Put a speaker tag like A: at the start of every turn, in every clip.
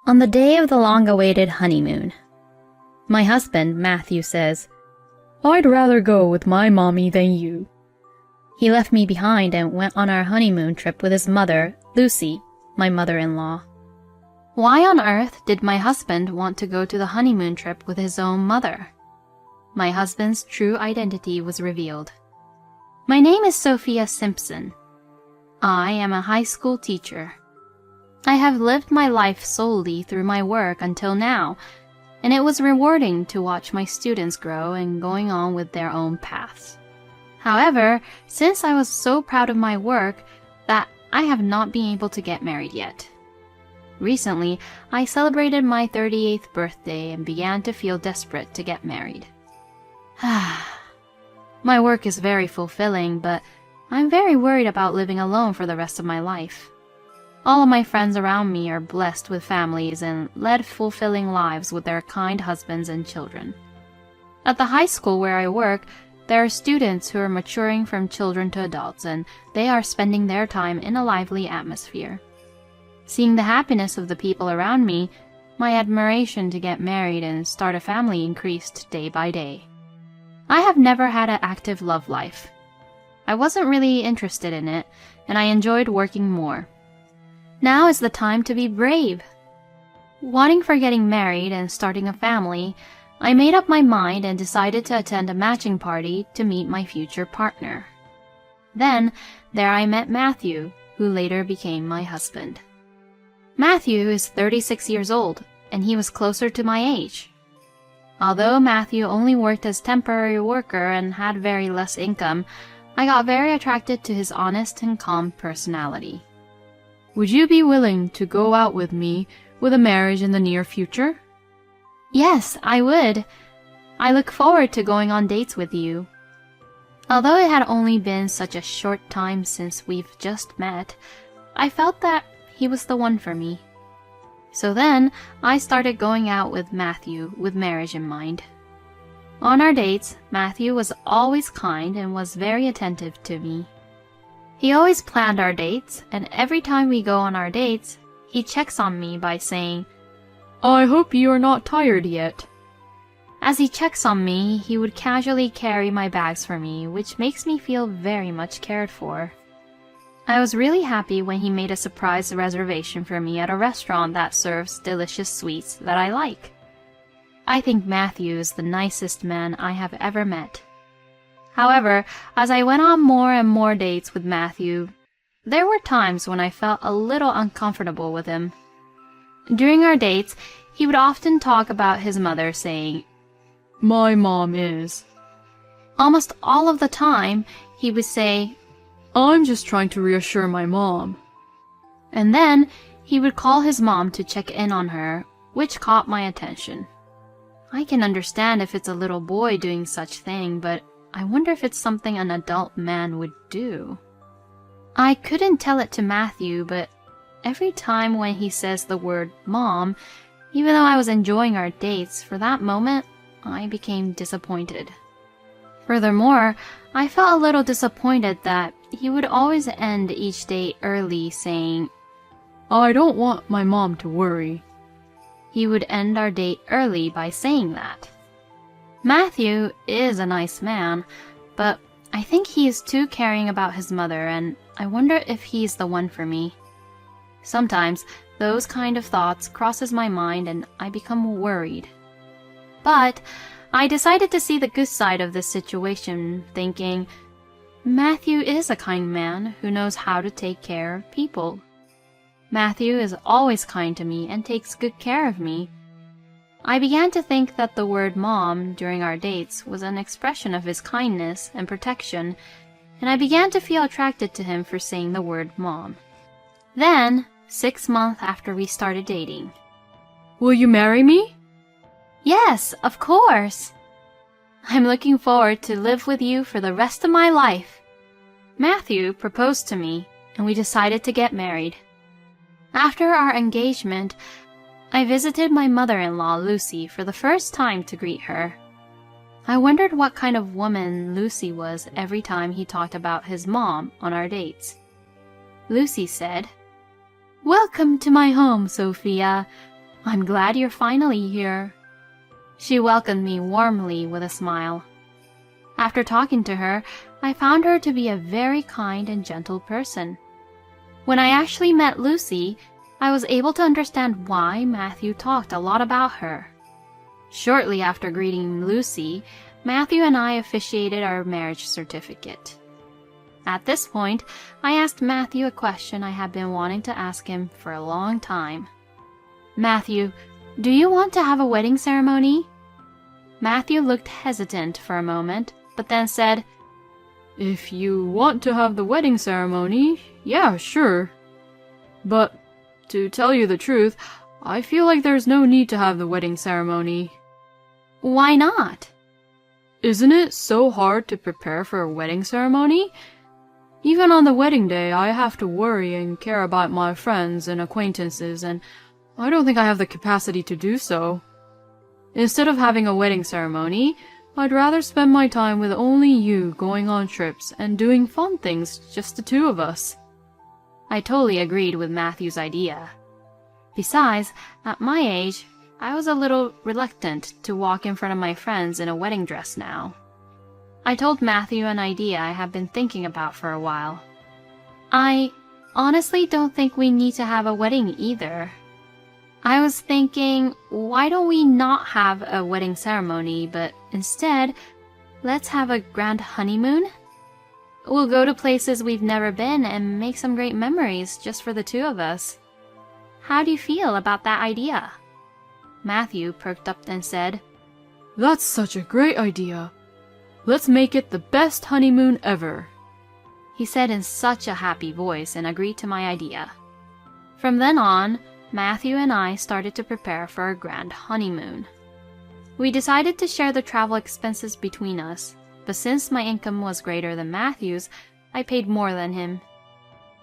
A: On the day of the long-awaited honeymoon, my husband, Matthew, says,
B: "I'd rather go with my mommy than you."
A: he left me behind and went on our honeymoon trip with his mother, Lucy, my mother-in-law. Why on earth did my husband want to go to the honeymoon trip with his own mother? My husband's true identity was revealed. My name is Sophia Simpson. I am a high school teacher. I have lived my life solely through my work until now, and it was rewarding to watch my students grow and going on with their own paths. However, since I was so proud of my work that I have not been able to get married yet. Recently, I celebrated my 38th birthday and began to feel desperate to get married. My work is very fulfilling, but I'm very worried about living alone for the rest of my life. All of my friends around me are blessed with families and led fulfilling lives with their kind husbands and children. At the high school where I work, there are students who are maturing from children to adults, and they are spending their time in a lively atmosphere. Seeing the happiness of the people around me, my admiration to get married and start a family increased day by day. I have never had an active love life. I wasn't really interested in it, and I enjoyed working more. Now is the time to be brave. Wanting for getting married and starting a family, I made up my mind and decided to attend a matching party to meet my future partner. Then, there I met Matthew, who later became my husband. Matthew is 36 years old, and he was closer to my age. Although Matthew only worked as temporary worker and had very less income, I got very attracted to his honest and calm personality.
B: "Would you be willing to go out with me with a marriage in the near future?"
A: Yes, I would. I look forward to going on dates with you. Although it had only been such a short time since we've just met, I felt that he was the one for me. So then, I started going out with Matthew with marriage in mind. On our dates, Matthew was always kind and was very attentive to me. He always planned our dates, and every time we go on our dates, he checks on me by saying,
B: "I hope you are not tired yet."
A: As he checks on me, he would casually carry my bags for me, which makes me feel very much cared for. I was really happy when he made a surprise reservation for me at a restaurant that serves delicious sweets that I like. I think Matthew is the nicest man I have ever met. However, as I went on more and more dates with Matthew, there were times when I felt a little uncomfortable with him. During our dates, he would often talk about his mother, saying,
B: "My mom is."
A: Almost all of the time, he would say,
B: "I'm just trying to reassure my mom."
A: And then he would call his mom to check in on her, which caught my attention. I can understand if it's a little boy doing such thing, but I wonder if it's something an adult man would do. I couldn't tell it to Matthew, but every time when he says the word mom, even though I was enjoying our dates, for that moment, I became disappointed. Furthermore, I felt a little disappointed that he would always end each date early saying,
B: "I don't want my mom to worry."
A: He would end our date early by saying that. Matthew is a nice man, but I think he is too caring about his mother, and I wonder if he's the one for me. Sometimes those kind of thoughts crosses my mind and I become worried. But I decided to see the good side of this situation, thinking, Matthew is a kind man who knows how to take care of people. Matthew is always kind to me and takes good care of me. I began to think that the word mom during our dates was an expression of his kindness and protection, and I began to feel attracted to him for saying the word mom. Then, 6 months after we started dating.
B: "Will you marry me?"
A: Yes, of course. I'm looking forward to live with you for the rest of my life. Matthew proposed to me, and we decided to get married. After our engagement, I visited my mother-in-law, Lucy, for the first time to greet her. I wondered what kind of woman Lucy was every time he talked about his mom on our dates. Lucy said, "Welcome to my home, Sophia. I'm glad you're finally here." She welcomed me warmly with a smile. After talking to her, I found her to be a very kind and gentle person. When I actually met Lucy, I was able to understand why Matthew talked a lot about her. Shortly after greeting Lucy, Matthew and I officiated our marriage certificate. At this point, I asked Matthew a question I had been wanting to ask him for a long time. "Matthew, do you want to have a wedding ceremony?" Matthew looked hesitant for a moment, but then said,
B: If you want to have the wedding ceremony, yeah, sure. But, to tell you the truth, I feel like there's no need to have the wedding ceremony.
A: "Why not?"
B: Isn't it so hard to prepare for a wedding ceremony? Even on the wedding day, I have to worry and care about my friends and acquaintances, and I don't think I have the capacity to do so. Instead of having a wedding ceremony, I'd rather spend my time with only you going on trips and doing fun things, just the two of us.
A: I totally agreed with Matthew's idea. Besides, at my age, I was a little reluctant to walk in front of my friends in a wedding dress now. I told Matthew an idea I have been thinking about for a while. I honestly don't think we need to have a wedding either. I was thinking, why don't we not have a wedding ceremony, but instead, let's have a grand honeymoon? We'll go to places we've never been and make some great memories just for the two of us. How do you feel about that idea? Matthew perked up and said,
B: That's such a great idea. Let's make it the best honeymoon ever.
A: He said in such a happy voice and agreed to my idea. From then on, Matthew and I started to prepare for our grand honeymoon. We decided to share the travel expenses between us, but since my income was greater than Matthew's, I paid more than him.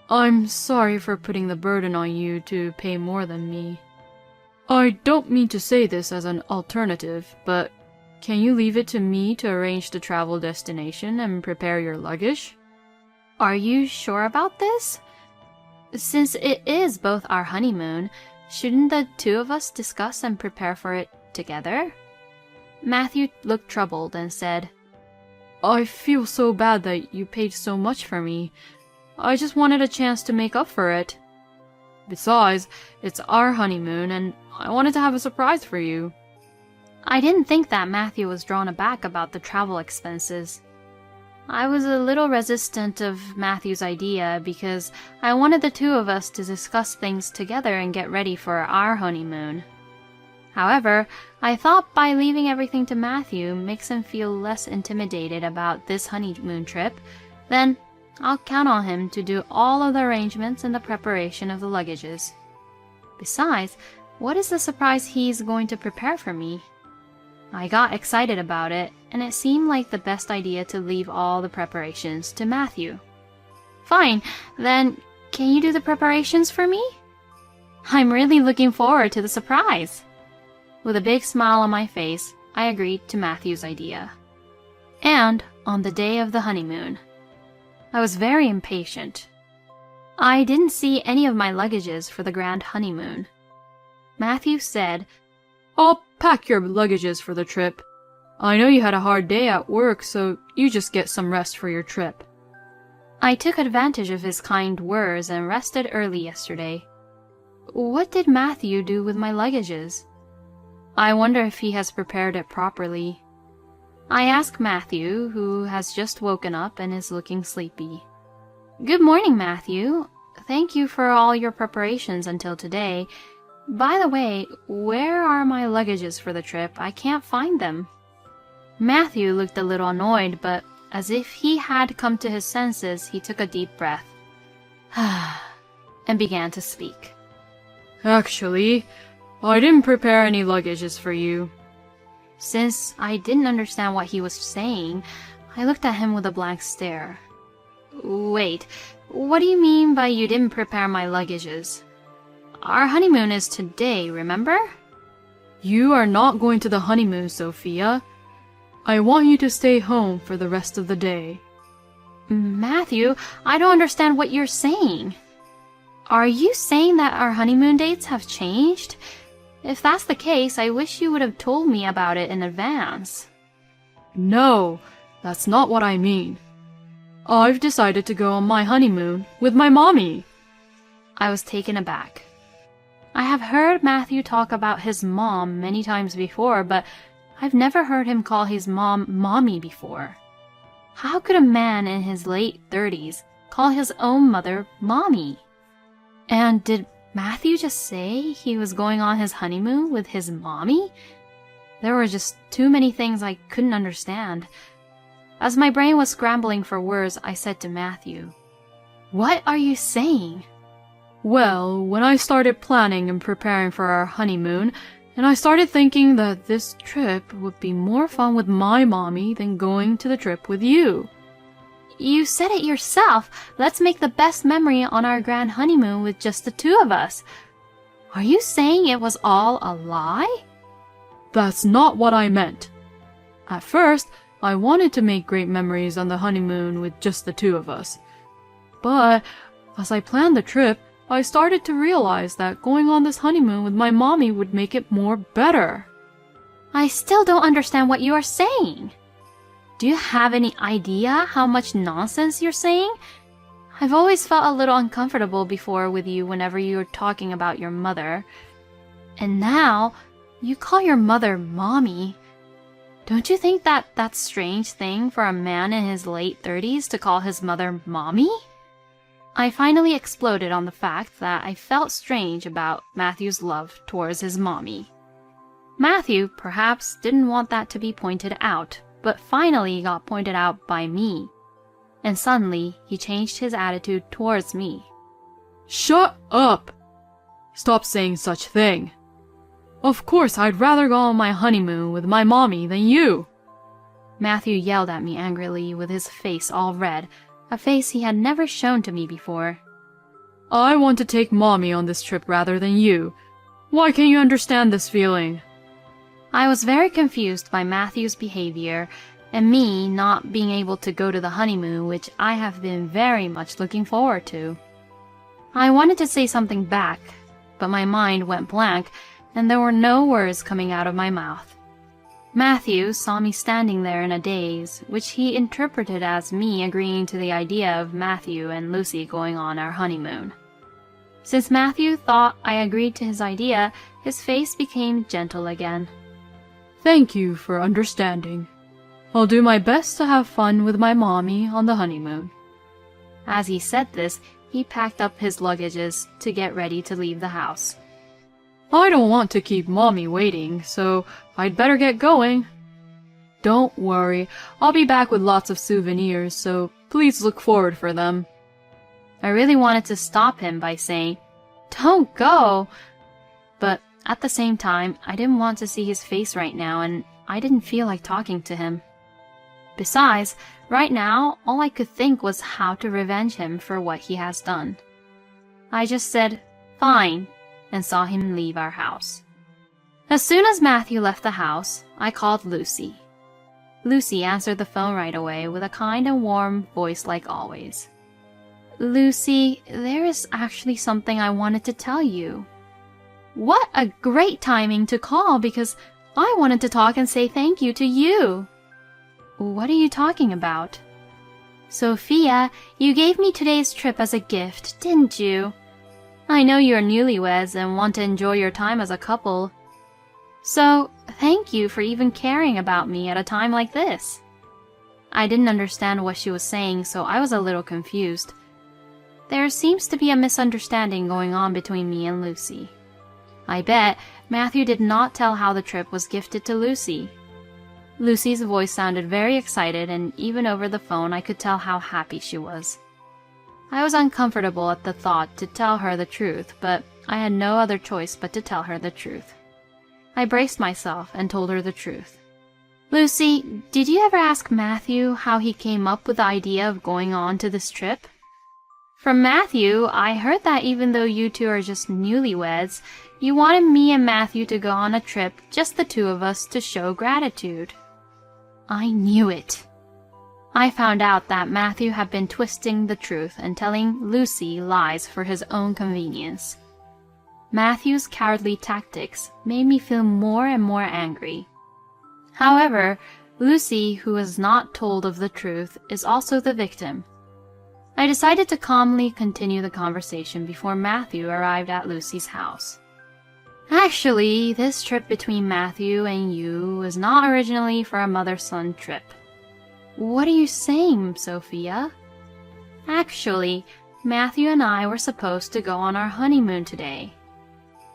B: I'm sorry for putting the burden on you to pay more than me. I don't mean to say this as an alternative, but can you leave it to me to arrange the travel destination and prepare your luggage?
A: Are you sure about this? Since it is both our honeymoon, shouldn't the two of us discuss and prepare for it together? Matthew looked troubled and said,
B: I feel so bad that you paid so much for me. I just wanted a chance to make up for it. Besides, it's our honeymoon and I wanted to have a surprise for you.
A: I didn't think that Matthew was drawn aback about the travel expenses. I was a little resistant of Matthew's idea because I wanted the two of us to discuss things together and get ready for our honeymoon. However, I thought by leaving everything to Matthew makes him feel less intimidated about this honeymoon trip, then I'll count on him to do all of the arrangements and the preparation of the luggages. Besides, what is the surprise he's going to prepare for me? I got excited about it, and it seemed like the best idea to leave all the preparations to Matthew. Fine, then can you do the preparations for me? I'm really looking forward to the surprise. With a big smile on my face, I agreed to Matthew's idea. And on the day of the honeymoon, I was very impatient. I didn't see any of my luggages for the grand honeymoon. Matthew said,
B: I'll pack your luggages for the trip. I know you had a hard day at work, so you just get some rest for your trip.
A: I took advantage of his kind words and rested early yesterday. What did Matthew do with my luggages? I wonder if he has prepared it properly. I asked Matthew, who has just woken up and is looking sleepy. Good morning, Matthew. Thank you for all your preparations until today. By the way, where are my luggages for the trip? I can't find them. Matthew looked a little annoyed, but as if he had come to his senses, he took a deep breath and began to speak.
B: Actually, I didn't prepare any luggages for you.
A: Since I didn't understand what he was saying, I looked at him with a blank stare. Wait, what do you mean by you didn't prepare my luggages? Our honeymoon is today, remember?
B: You are not going to the honeymoon, Sophia. I want you to stay home for the rest of the day.
A: Matthew, I don't understand what you're saying. Are you saying that our honeymoon dates have changed? If that's the case, I wish you would have told me about it in advance.
B: No, that's not what I mean. I've decided to go on my honeymoon with my mommy.
A: I was taken aback. I have heard Matthew talk about his mom many times before, but I've never heard him call his mom Mommy before. How could a man in his late 30s call his own mother Mommy? And did Matthew just say he was going on his honeymoon with his mommy? There were just too many things I couldn't understand. As my brain was scrambling for words, I said to Matthew, "What are you saying?"
B: Well, when I started planning and preparing for our honeymoon, and I started thinking that this trip would be more fun with my mommy than going to the trip with you.
A: You said it yourself. Let's make the best memory on our grand honeymoon with just the two of us. Are you saying it was all a lie?
B: That's not what I meant. At first, I wanted to make great memories on the honeymoon with just the two of us. But as I planned the trip, I started to realize that going on this honeymoon with my mommy would make it more better.
A: I still don't understand what you are saying. Do you have any idea how much nonsense you're saying? I've always felt a little uncomfortable before with you whenever you're talking about your mother. And now, you call your mother Mommy. Don't you think that that's a strange thing for a man in his late 30s to call his mother Mommy? I finally exploded on the fact that I felt strange about Matthew's love towards his mommy. Matthew perhaps didn't want that to be pointed out, but finally got pointed out by me. And suddenly, he changed his attitude towards me.
B: Shut up! Stop saying such thing. Of course I'd rather go on my honeymoon with my mommy than you.
A: Matthew yelled at me angrily with his face all red, a face he had never shown to me before.
B: I want to take mommy on this trip rather than you. Why can't you understand this feeling?
A: I was very confused by Matthew's behavior and me not being able to go to the honeymoon, which I have been very much looking forward to. I wanted to say something back, but my mind went blank and there were no words coming out of my mouth. Matthew saw me standing there in a daze, which he interpreted as me agreeing to the idea of Matthew and Lucy going on our honeymoon. Since Matthew thought I agreed to his idea, his face became gentle again.
B: Thank you for understanding. I'll do my best to have fun with my mommy on the honeymoon.
A: As he said this, he packed up his luggages to get ready to leave the house.
B: I don't want to keep mommy waiting, so I'd better get going. Don't worry, I'll be back with lots of souvenirs, so please look forward for them.
A: I really wanted to stop him by saying, "Don't go!" But at the same time, I didn't want to see his face right now, and I didn't feel like talking to him. Besides, right now, all I could think was how to revenge him for what he has done. I just said, "Fine," and saw him leave our house. As soon as Matthew left the house, I called Lucy. Lucy answered the phone right away with a kind and warm voice like always. "Lucy, there is actually something I wanted to tell you." What a great timing to call, because I wanted to talk and say thank you to you. What are you talking about? Sophia, you gave me today's trip as a gift, didn't you? I know you're newlyweds and want to enjoy your time as a couple. So, thank you for even caring about me at a time like this. I didn't understand what she was saying, so I was a little confused. There seems to be a misunderstanding going on between me and Lucy. I bet Matthew did not tell how the trip was gifted to Lucy. Lucy's voice sounded very excited, and even over the phone I could tell how happy she was. I was uncomfortable at the thought to tell her the truth, but I had no other choice but to tell her the truth. I braced myself and told her the truth. "Lucy, did you ever ask Matthew how he came up with the idea of going on to this trip?" "From Matthew, I heard that even though you two are just newlyweds, you wanted me and Matthew to go on a trip, just the two of us, to show gratitude." I knew it. I found out that Matthew had been twisting the truth and telling Lucy lies for his own convenience. Matthew's cowardly tactics made me feel more and more angry. However, Lucy, who was not told of the truth, is also the victim. I decided to calmly continue the conversation before Matthew arrived at Lucy's house. Actually, this trip between Matthew and you was not originally for a mother-son trip. What are you saying, Sophia? Actually, Matthew and I were supposed to go on our honeymoon today.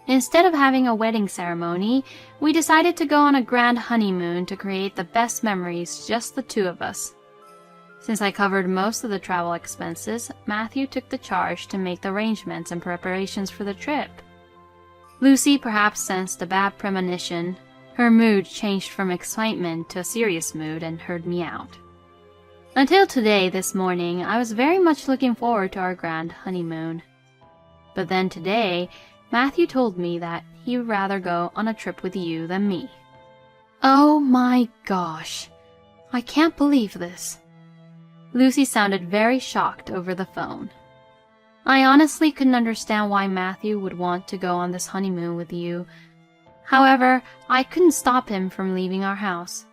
A: Instead of having a wedding ceremony, we decided to go on a grand honeymoon to create the best memories, just the two of us. Since I covered most of the travel expenses, Matthew took the charge to make the arrangements and preparations for the trip. Lucy perhaps sensed a bad premonition. Her mood changed from excitement to a serious mood and heard me out. Until today, this morning, I was very much looking forward to our grand honeymoon. But then today, Matthew told me that he would rather go on a trip with you than me. Oh my gosh, I can't believe this. Lucy sounded very shocked over the phone. I honestly couldn't understand why Matthew would want to go on this honeymoon with you. However, I couldn't stop him from leaving our house.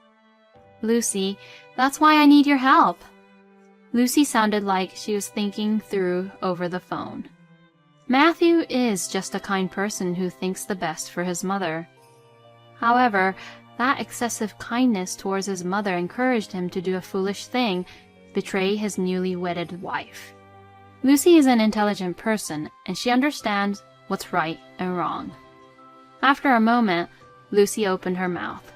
A: Lucy, that's why I need your help. Lucy sounded like she was thinking through over the phone. Matthew is just a kind person who thinks the best for his mother. However, that excessive kindness towards his mother encouraged him to do a foolish thing, betray his newly wedded wife. Lucy is an intelligent person, and she understands what's right and wrong. After a moment, Lucy opened her mouth.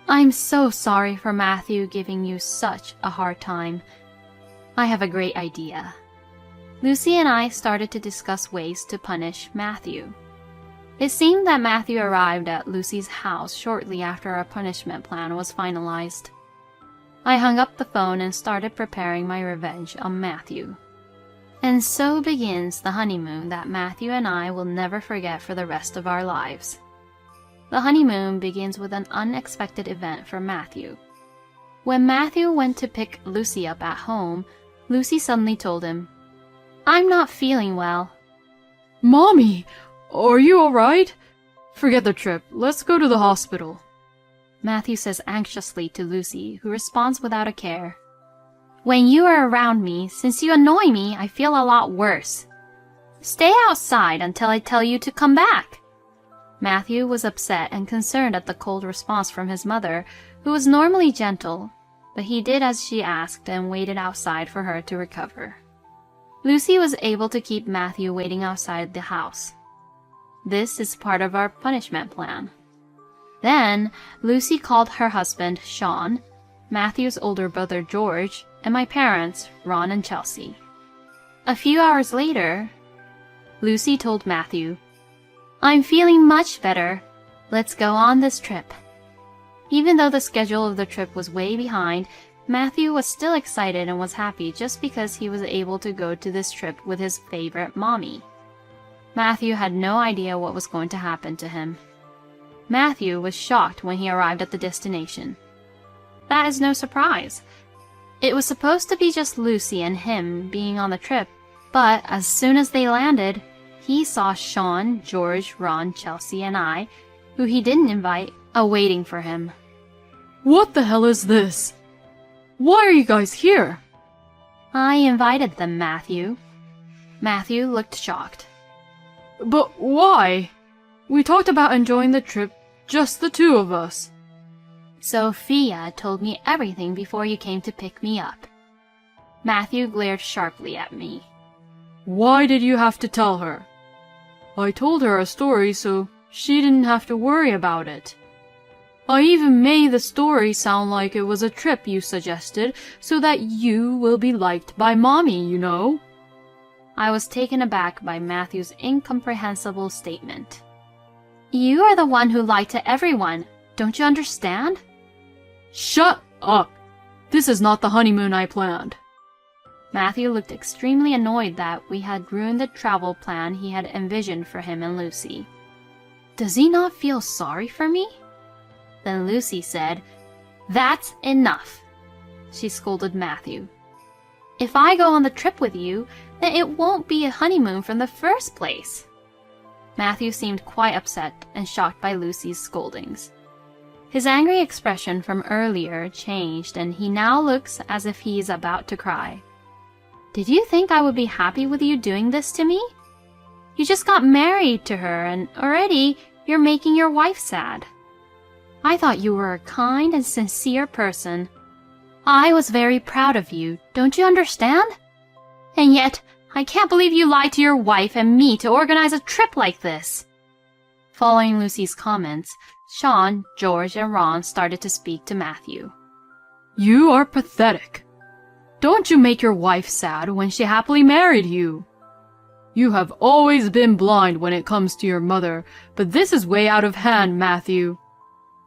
A: I'm so sorry for Matthew giving you such a hard time. I have a great idea. Lucy and I started to discuss ways to punish Matthew. It seemed that Matthew arrived at Lucy's house shortly after our punishment plan was finalized. I hung up the phone and started preparing my revenge on Matthew. And so begins the honeymoon that Matthew and I will never forget for the rest of our lives. The honeymoon begins with an unexpected event for Matthew. When Matthew went to pick Lucy up at home, Lucy suddenly told him, I'm not feeling well.
B: Mommy, are you alright? Forget the trip. Let's go to the hospital.
A: Matthew says anxiously to Lucy, who responds without a care. When you are around me, since you annoy me, I feel a lot worse. Stay outside until I tell you to come back. Matthew was upset and concerned at the cold response from his mother, who was normally gentle, but he did as she asked and waited outside for her to recover. Lucy was able to keep Matthew waiting outside the house. This is part of our punishment plan. Then, Lucy called her husband, Sean, Matthew's older brother, George, and my parents, Ron and Chelsea. A few hours later, Lucy told Matthew, I'm feeling much better. Let's go on this trip. Even though the schedule of the trip was way behind, Matthew was still excited and was happy just because he was able to go to this trip with his favorite mommy. Matthew had no idea what was going to happen to him. Matthew was shocked when he arrived at the destination. That is no surprise. It was supposed to be just Lucy and him being on the trip, but as soon as they landed, he saw Sean, George, Ron, Chelsea, and I, who he didn't invite, awaiting for him.
B: What the hell is this? Why are you guys here?
A: I invited them, Matthew. Matthew looked shocked.
B: But why? We talked about enjoying the trip, just the two of us.
A: Sophia told me everything before you came to pick me up. Matthew glared sharply at me.
B: Why did you have to tell her? I told her a story so she didn't have to worry about it. I even made the story sound like it was a trip you suggested so that you will be liked by Mommy, you know.
A: I was taken aback by Matthew's incomprehensible statement. You are the one who lied to everyone. Don't you understand?
B: Shut up! This is not the honeymoon I planned.
A: Matthew looked extremely annoyed that we had ruined the travel plan he had envisioned for him and Lucy. Does he not feel sorry for me? Then Lucy said, That's enough. She scolded Matthew. If I go on the trip with you, then it won't be a honeymoon from the first place. Matthew seemed quite upset and shocked by Lucy's scoldings. His angry expression from earlier changed, and he now looks as if he is about to cry. "Did you think I would be happy with you doing this to me? You just got married to her, and already you're making your wife sad. I thought you were a kind and sincere person. I was very proud of you, don't you understand? And yet, I can't believe you lied to your wife and me to organize a trip like this." Following Lucy's comments, Sean, George, and Ron started to speak to Matthew.
B: You are pathetic. Don't you make your wife sad when she happily married you. You have always been blind when it comes to your mother, but this is way out of hand, Matthew.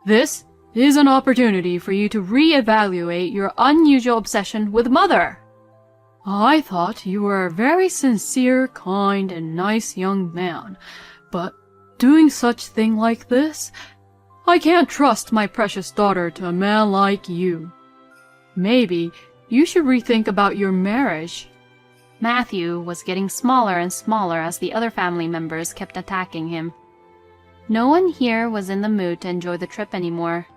B: This is an opportunity for you to re-evaluate your unusual obsession with Mother. I thought you were a very sincere, kind, and nice young man, but doing such thing like this, I can't trust my precious daughter to a man like you. Maybe you should rethink about your marriage.
A: Matthew was getting smaller and smaller as the other family members kept attacking him. No one here was in the mood to enjoy the trip anymore.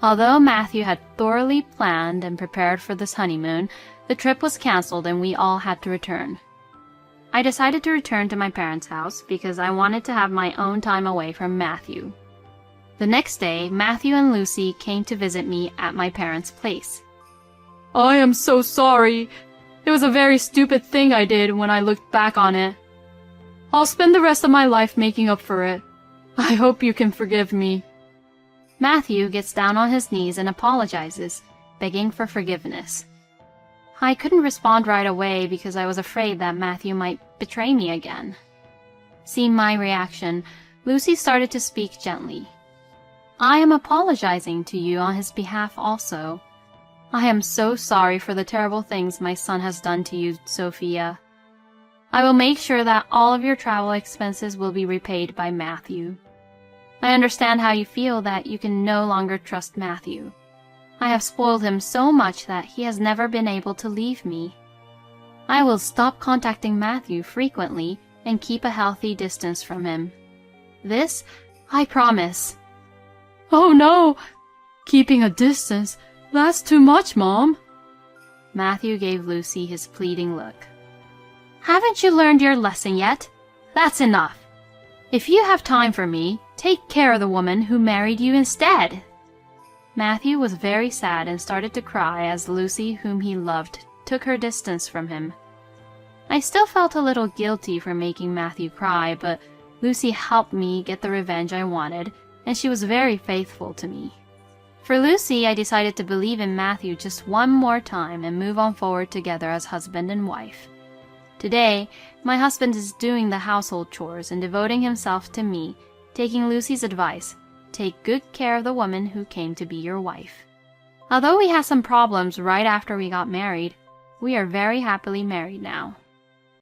A: Although Matthew had thoroughly planned and prepared for this honeymoon, the trip was canceled and we all had to return. I decided to return to my parents' house because I wanted to have my own time away from Matthew. The next day, Matthew and Lucy came to visit me at my parents' place.
B: I am so sorry. It was a very stupid thing I did when I looked back on it. I'll spend the rest of my life making up for it. I hope you can forgive me.
A: Matthew gets down on his knees and apologizes, begging for forgiveness. I couldn't respond right away because I was afraid that Matthew might betray me again. Seeing my reaction, Lucy started to speak gently. I am apologizing to you on his behalf also. I am so sorry for the terrible things my son has done to you, Sophia. I will make sure that all of your travel expenses will be repaid by Matthew. I understand how you feel that you can no longer trust Matthew. I have spoiled him so much that he has never been able to leave me. I will stop contacting Matthew frequently and keep a healthy distance from him. This, I promise.
B: Oh no! Keeping a distance, that's too much, Mom.
A: Matthew gave Lucy his pleading look. Haven't you learned your lesson yet? That's enough. If you have time for me, take care of the woman who married you instead. Matthew was very sad and started to cry as Lucy, whom he loved, took her distance from him. I still felt a little guilty for making Matthew cry, but Lucy helped me get the revenge I wanted, and she was very faithful to me. For Lucy, I decided to believe in Matthew just one more time and move on forward together as husband and wife. Today, my husband is doing the household chores and devoting himself to me, taking Lucy's advice. Take good care of the woman who came to be your wife. Although we had some problems right after we got married, we are very happily married now.